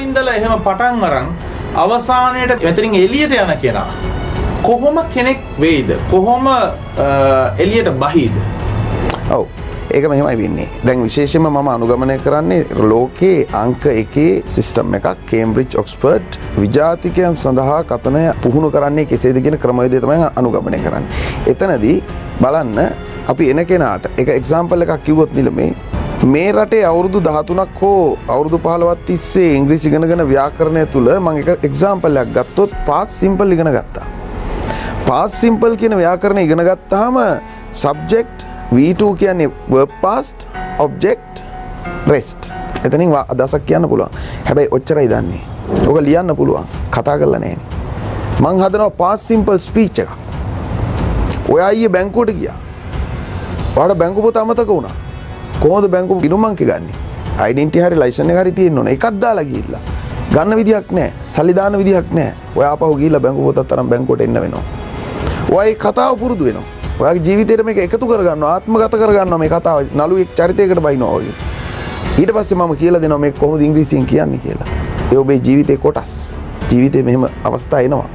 ඉඳලා එහෙම පටන් අරන් අවසානයේට මෙතනින් එළියට යන කෙනා කොහොම කෙනෙක් වෙයිද? කොහොම එළියට බහීද? ඔව්. ඒක මෙහෙමයි වෙන්නේ. දැන් විශේෂයෙන්ම මම අනුගමනය කරන්නේ ලෝකයේ අංක 1 සිස්ටම් එකක් කේම්බ්‍රිජ් ඔක්ස්ෆර්ඩ් විජාතිකයන් සඳහා කතනය පුහුණු කරන්නේ කෙසේද කියන ක්‍රමවේදය තමයි අනුගමනය කරන්නේ. එතනදී බලන්න අපි එන කෙනාට එක එක්සැම්පල් එකක් කිව්වොත් නිලමේ මේ රටේ අවුරුදු 13ක් හෝ අවුරුදු 15ක් තිස්සේ ඉංග්‍රීසි ඉගෙනගෙන ව්‍යාකරණය තුල මම එක එක්සැම්පල් එකක් ගත්තොත් past simple ඉගෙන ගත්තා. past simple කියන ව්‍යාකරණය ඉගෙන ගත්තාම subject V2 කියන්නේ verb past object rest. එතනින් අදහසක් කියන්න පුළුවන්. හැබැයි ඔච්චරයි දන්නේ. ඔක ලියන්න පුළුවන්. කතා කරලා නැහැ. මං හදනවා past simple speech එකක්. ඔයා ඊයේ බැංකුවට ගියා. ඔයාට බැංකු පොත අමතක වුණා. කොහොමද බැංකු ගිණුම් අංක ගන්නේ? ඩෙන්ටිටි හරි ලයිසන් එක හරි තියෙන්න ඕනේ. එකක් දාලා ගිහිල්ලා. ගන්න විදියක් නැහැ. සල්ලි දාන්න විදියක් නැහැ. ඔයා ආපහු ගිහිල්ලා බැංකු පොතත් අරන් බැංකුවට එන්න වෙනවා. ඔයා ඒ කතාව පුරුදු වෙනවා. ඔයාගේ ජීවිතේට මේක එකතු කරගන්නවා ආත්මගත කරගන්නවා මේ කතාව නළුවෙක් චරිතයකට බයිනවා වගේ. ඊට පස්සේ මම කියලා දෙනවා මේක කොහොමද ඉංග්‍රීසියෙන් කියන්නේ කියලා. ඒ ඔබේ ජීවිතේ කොටස්. ජීවිතේ මෙහෙම අවස්ථා එනවා.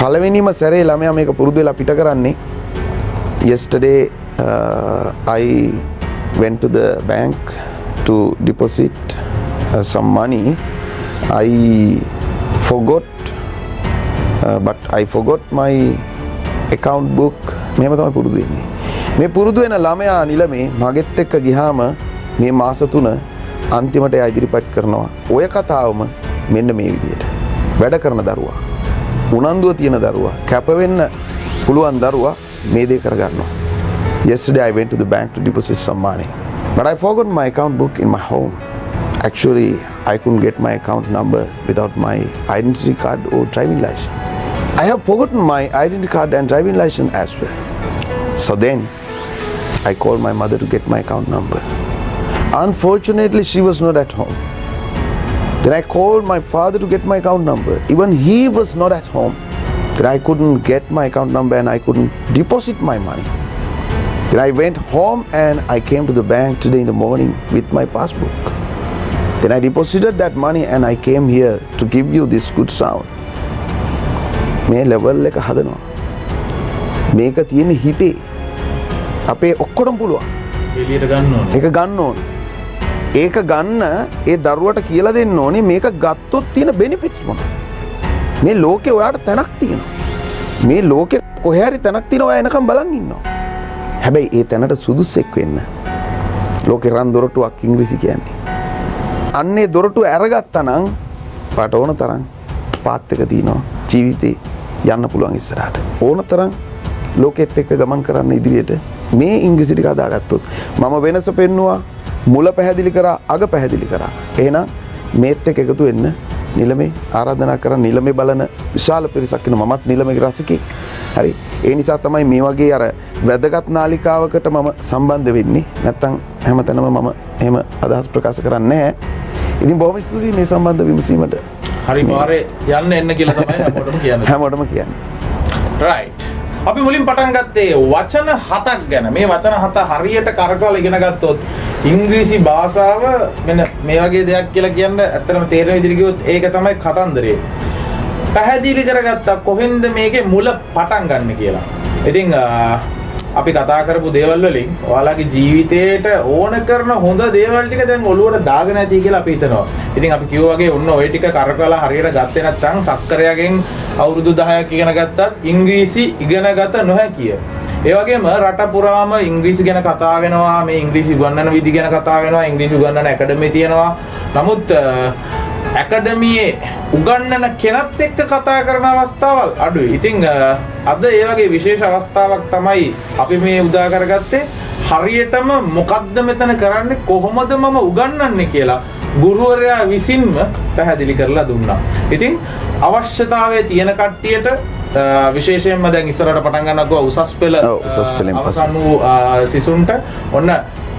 පළවෙනිම සැරේ ළමයා මේක පුරුදු වෙලා පිට කරන්නේ yesterday I went to the bank to deposit some money. I forgot but I forgot my account book. මේව තමයි පුරුදු වෙන්නේ. මේ පුරුදු වෙන ළමයා නිලමේ මගෙත් එක්ක ගියාම මේ මාස 3 අන්තිමට එයා ඉදිරිපත් කරනවා. ඔය කතාවම මෙන්න මේ විදිහට. වැඩ කරන දරුවා, උනන්දුව තියෙන දරුවා, කැප වෙන්න පුළුවන් දරුවා මේ දේ කරගන්නවා. Yesterday I went to the bank to deposit some money. But I forgot my account book in my home. Actually, I couldn't get my account number without my identity card or driving license. I have forgotten my identity card and driving license as well. So then, I called my mother to get my account number. Unfortunately, she was not at home. Then I called my father to get my account number. Even he was not at home. Then I couldn't get my account number and I couldn't deposit my money. Then I went home and I came to the bank today in the morning with my passbook. Then I deposited that money and I came here to give you this good sound. මේ level එක හදනවා. මේක තියෙන හිතේ අපේ ඔක්කොටම පුළුවන්. එළියට ගන්න ඕනේ. ඒක ගන්න ඕනේ. ඒක ගන්න ඒ දරුවට කියලා දෙන්න ඕනේ මේක ගත්තොත් තියෙන බෙනිෆිට්ස් මොනවද? මේ ලෝකේ ඔයාට තැනක් තියෙනවා. මේ ලෝකේ කොහේ හරි තැනක් තියෙනවා ඔයා එනකම් බලන් ඉන්නවා. හැබැයි ඒ තැනට සුදුස්සෙක් වෙන්න ලෝකේ රන් දොරටුවක් ඉංග්‍රීසි කියන්නේ. අන්නේ දොරටුව අරගත්තා නම් පාට ඕන තරම් පාත් එක දිනනවා ජීවිතේ යන්න පුළුවන් ඉස්සරහට. ඕන තරම් ලෝකෙත් එක්ක ගමන් කරන්න ඉදිරියට මේ ඉංග්‍රීසි ටික අදාගත්තොත් මම වෙනස පෙන්නවා මුල පැහැදිලි කරා අග පැහැදිලි කරා. එහෙනම් මේත් එක්ක එකතු වෙන්න නිලමේ ආරාධනා කරන නිලමේ බලන විශාල පිරිසක් ඉන්න මමත් නිලමේ රසිකෙක්. හරි. ඒ නිසා තමයි මේ වගේ අර වැදගත් නාලිකාවකට මම සම්බන්ධ වෙන්නේ. නැත්තම් හැමතැනම මම එහෙම අදහස් ප්‍රකාශ කරන්නේ නැහැ. ඉතින් බොහොම ස්තුතියි මේ සම්බන්ධ විමසීමට. හරි පාරේ යන්න එන්න කියලා තමයි හැමෝටම කියන්නේ. හැමෝටම කියන්නේ. right. අපි මුලින් පටන් ගත්තේ වචන 7ක් ගැන. මේ වචන 7 හරියට කරකවලා ඉගෙන ගත්තොත් ඉංග්‍රීසි භාෂාව මෙන්න මේ වගේ දෙයක් කියලා කියන්න ඇත්තටම තේරෙන විදිහට කිව්වොත් ඒක තමයි කතන්දරේ. පැහැදිලි කරගත්තා කොහෙන්ද මේකේ මුල පටන් ගන්න කියලා. ඉතින් අපි කතා කරපු දේවල් වලින් ඔයාලගේ ජීවිතේට ඕන කරන හොඳ දේවල් ටික දැන් ඔළුවට දාගෙන ඇති කියලා අපි හිතනවා. ඉතින් අපි කිව්වා වගේ ඔන්න ওই ටික කරකවලා හරියට ගත්තේ නැත්නම් සක්කරයාගෙන් අවුරුදු 10ක් ඉගෙන ගත්තත් ඉංග්‍රීසි ඉගෙනගත නොහැකිය. ඒ වගේම රට පුරාම ඉංග්‍රීසි ගැන කතා වෙනවා, මේ ඉංග්‍රීසි උගන්වන විදි ගැන කතා වෙනවා, ඉංග්‍රීසි උගන්වන ඇකඩමි තියෙනවා. නමුත් ඇකඩමියේ උගන්වන කෙනත් එක්ක කතා කරන අවස්ථාවල් අඩුයි. ඉතින් අද ඒ වගේ විශේෂ අවස්ථාවක් තමයි අපි මේ උදා කරගත්තේ. හරියටම මොකද්ද මෙතන කරන්නේ, කොහොමද මම උගන්වන්නේ කියලා ගුරුවරයා විසින්ම පැහැදිලි කරලා දුන්නා. ඉතින් අවශ්‍යතාවයේ තියෙන කට්ටියට විශේෂයෙන්ම දැන් ඉස්සරහට පටන් ගන්නවා උසස් පෙළ අවසන් වූ සිසුන්ට ඔන්න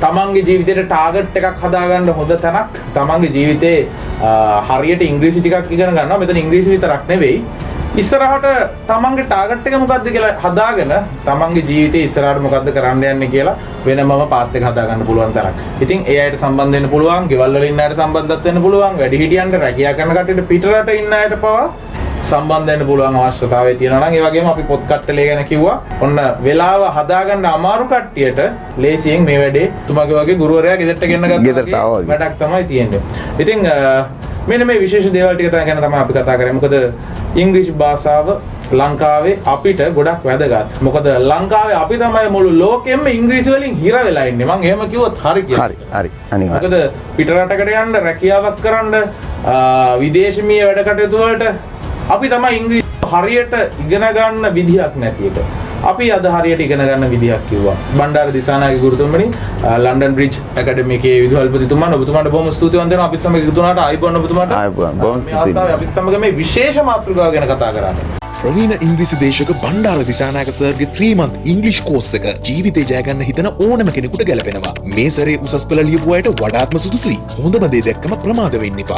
තමන්ගේ ජීවිතේට ටාගට් එකක් හදාගන්න හොඳ තැනක්. තමන්ගේ ජීවිතේ හරියට ඉංග්‍රීසි ටිකක් ඉගෙන ගන්නවා. මෙතන ඉංග්‍රීසි විතරක් නෙවෙයි ඉස්සරහට තමන්ගේ ටාගට් එක මොකද්ද කියලා හදාගෙන තමන්ගේ ජීවිතේ ඉස්සරහට මොකද්ද කරන්න යන්නේ කියලා වෙනමම පාත් එක හදා ගන්න පුළුවන් තරක්. ඉතින් ඒ අයට සම්බන්ධ වෙන්න පුළුවන්, ගෙවල් වල ඉන්න අයට සම්බන්ධත් වෙන්න පුළුවන්, වැඩිහිටියන්ට රැකියා කරන කට්ටියට පිටරට ඉන්න අයට පවා සම්බන්ධ වෙන්න පුළුවන් අවශ්‍යතාවය තියෙනවා නම් ඒ වගේම අපි පොත් කට්ටලේ ගැන කිව්වා. ඔන්න වෙලාව හදාගන්න අමාරු කට්ටියට ලේසියෙන් මේ වැඩේ තුමාගේ වගේ ගුරුවරයා ගෙදරට ගෙන්න ගත්තා වැඩක් තමයි තියෙන්නේ. ඉතින් මෙන්න මේ විශේෂ දේවල් ටික ගැන තමයි අපි කතා කරන්නේ. මොකද ඉංග්‍රීසි භාෂාව ලංකාවේ අපිට ගොඩක් වැදගත්. මොකද ලංකාවේ අපි තමයි මුළු ලෝකෙම ඉංග්‍රීසි වලින් හිර වෙලා ඉන්නේ. මම එහෙම කිව්වොත් හරි කියලා. හරි අනිවාර්යයෙන්. මොකද පිටරටකට යන්න රැකියාවක් කරන්න විදේශීය වැඩ කටයුතු වලට අපි තමයි ඉංග්‍රීසි හරියට ඉගෙන ගන්න විදියක් නැති එක. අපි අද හරියට ඉගෙන ගන්න විදියක් කිව්වා. බණ්ඩාර දිසානායක ගුරුතුමනි ලන්ඩන් බ්‍රිජ් ඇකඩමි එකේ විදුහල්පතිතුමන් ඔබතුමාට බොහොම ස්තුතිවන්ත වෙනවා. අපිත් සමග එකතු වුණාට ආයිබෝන් ඔබතුමාට. ආයිබෝන්. බොහොම ස්තුතියි. අපිත් සමග මේ විශේෂ මාතෘකාව ගැන කතා කරන්නේ. ප්‍රවීණ ඉංග්‍රීසි දේශක බණ්ඩාර දිසානායක සර්ගේ 3 month ඉංග්‍රීසි කෝස් එක ජීවිතේ ජය ගන්න හිතන ඕනම කෙනෙකුට ගැලපෙනවා. මේ සැරේ උසස් පෙළ ලියපු අයට වඩාත්ම සුදුසුයි. හොඳම දේ දැක්කම ප්‍රමාද වෙන්න එපා.